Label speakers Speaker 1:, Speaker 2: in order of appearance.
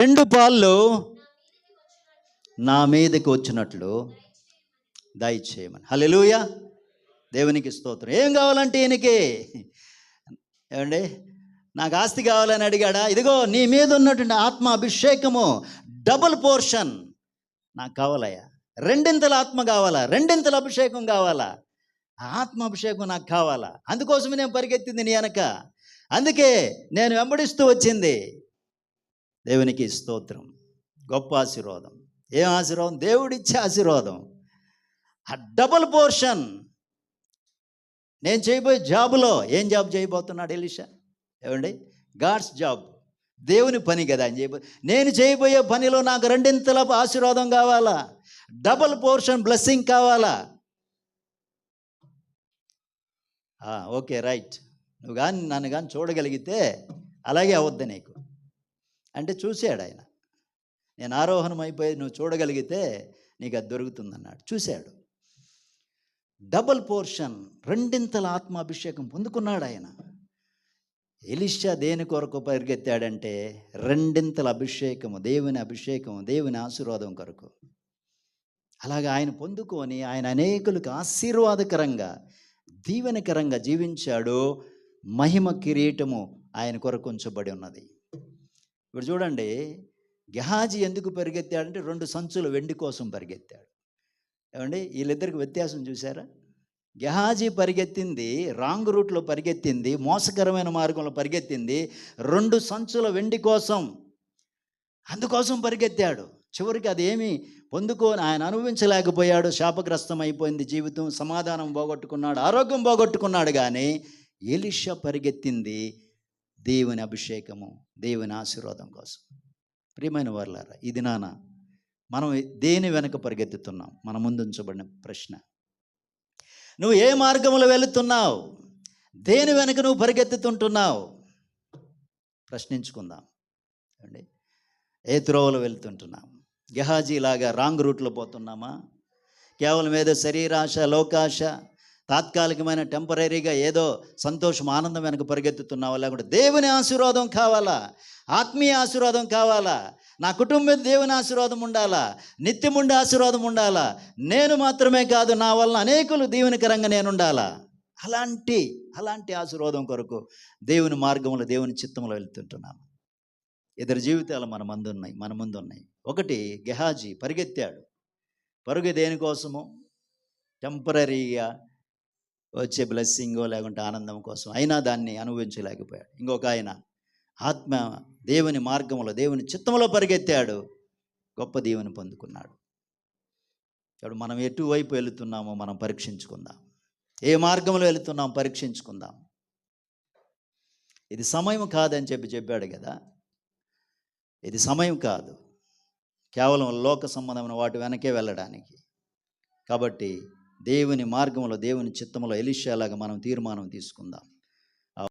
Speaker 1: 2 పాళ్ళు నా మీదకి వచ్చినట్లు దయచేయమని. హల్లెలూయా, దేవునికి స్తోత్రం. ఏం కావాలంటే ఈయనకి ఏమండి, నాకు ఆస్తి కావాలని అడిగాడా? ఇదిగో నీ మీద ఉన్నటువంటి ఆత్మ అభిషేకము డబుల్ పోర్షన్ నాకు కావాలయ్యా. రెండింతల ఆత్మ కావాలా, రెండింతల అభిషేకం కావాలా, ఆత్మ అభిషేకం నాకు కావాలా. అందుకోసమే నేను పరిగెత్తింది నీ వెనక, అందుకే నేను వెంబడిస్తూ వచ్చింది. దేవునికి స్తోత్రం. గొప్ప ఆశీర్వాదం. ఏం ఆశీర్వాదం? దేవుడిచ్చే ఆశీర్వాదం. ఆ డబుల్ పోర్షన్. నేను చేయబోయే జాబులో ఏం జాబ్ చేయబోతున్నాడు ఎలీషా? ఏమండి, గాడ్స్ జాబ్, దేవుని పని కదా అని నేను చేయబోయే పనిలో నాకు రెండింతల ఆశీర్వాదం కావాలా, డబుల్ పోర్షన్ బ్లెస్సింగ్ కావాలా. ఓకే, రైట్, నువ్వు కానీ నన్ను కానీ చూడగలిగితే అలాగే అవద్దు నీకు అంటే చూశాడు ఆయన. నేను ఆరోహణం అయిపోయి నువ్వు చూడగలిగితే నీకు అది దొరుకుతుందన్నాడు. చూశాడు. డబుల్ పోర్షన్, రెండింతల ఆత్మాభిషేకం పొందుకున్నాడు ఆయన. ఎలీషా దేని కొరకు పరిగెత్తాడంటే రెండింతల అభిషేకము, దేవుని అభిషేకము, దేవుని ఆశీర్వాదం కొరకు. అలాగే ఆయన పొందుకొని ఆయన అనేకులకు ఆశీర్వాదకరంగా, దీవెనకరంగా జీవించాడు. మహిమ కిరీటము ఆయన కొరకు ఉంచబడి ఉన్నది. ఇప్పుడు చూడండి, గెహాజీ ఎందుకు పరిగెత్తాడంటే 2 సంచుల వెండి కోసం పరిగెత్తాడు. ఏమండి, వీళ్ళిద్దరికి వ్యత్యాసం చూసారా? గెహాజీ పరిగెత్తింది రాంగ్ రూట్లో పరిగెత్తింది, మోసకరమైన మార్గంలో పరిగెత్తింది 2 సంచుల వెండి కోసం. అందుకోసం పరిగెత్తాడు. చివరికి అదేమి పొందుకొని ఆయన అనుభవించలేకపోయాడు. శాపగ్రస్తం అయిపోయింది జీవితం, సమాధానం పోగొట్టుకున్నాడు, ఆరోగ్యం పోగొట్టుకున్నాడు. కానీ ఎలీషా పరిగెత్తింది దేవుని అభిషేకము, దేవుని ఆశీర్వాదం కోసం. ప్రియమైన వారలారా, ఇది మనం దేని వెనక పరిగెత్తుతున్నాం? మన ముందు ఉంచబడిన ప్రశ్న. నువ్వు ఏ మార్గంలో వెళుతున్నావు? దేని వెనక నువ్వు పరిగెత్తుతుంటున్నావు? ప్రశ్నించుకుందాం అండి. ఏ త్రోవలో వెళుతుంటున్నాం? గెహాజీలాగా రాంగ్ రూట్లో పోతున్నామా? కేవలం ఏదో శరీరాశ, లోకాశ, తాత్కాలికమైన టెంపరీగా ఏదో సంతోషం, ఆనందం వెనక పరిగెత్తుతున్నావా? లేకుంటే దేవుని ఆశీర్వాదం కావాలా, ఆత్మీయ ఆశీర్వాదం కావాలా, నా కుటుంబం దేవుని ఆశీర్వాదం ఉండాలా, నిత్యముండే ఆశీర్వాదం ఉండాలా, నేను మాత్రమే కాదు నా వలన అనేకులు దీవెనకరంగా నేను ఉండాలా, అలాంటి ఆశీర్వాదం కొరకు దేవుని మార్గంలో, దేవుని చిత్తంలో వెళ్తుంటున్నాము. ఇద్దరు జీవితాలు మన ముందు ఉన్నాయి. ఒకటి, గెహాజీ పరిగెత్తాడు. పరుగు దేనికోసము? టెంపరీగా వచ్చే బ్లెస్సింగో లేకుంటే ఆనందం కోసం, అయినా దాన్ని అనుభవించలేకపోయాడు. ఇంకొక ఆయన ఆత్మ దేవుని మార్గంలో, దేవుని చిత్తంలో పరిగెత్తాడు, గొప్ప దీవెని పొందుకున్నాడు. ఇప్పుడు మనం ఎటువైపు వెళుతున్నామో మనం పరీక్షించుకుందాం. ఏ మార్గంలో వెళుతున్నాం పరీక్షించుకుందాం. ఇది సమయం కాదని చెప్పాడు కదా. ఇది సమయం కాదు కేవలం లోక సంబంధమైన వాటి వెనకే వెళ్ళడానికి. కాబట్టి దేవుని మార్గంలో, దేవుని చిత్తంలో ఎలీషాలాగా మనం తీర్మానం తీసుకుందాం.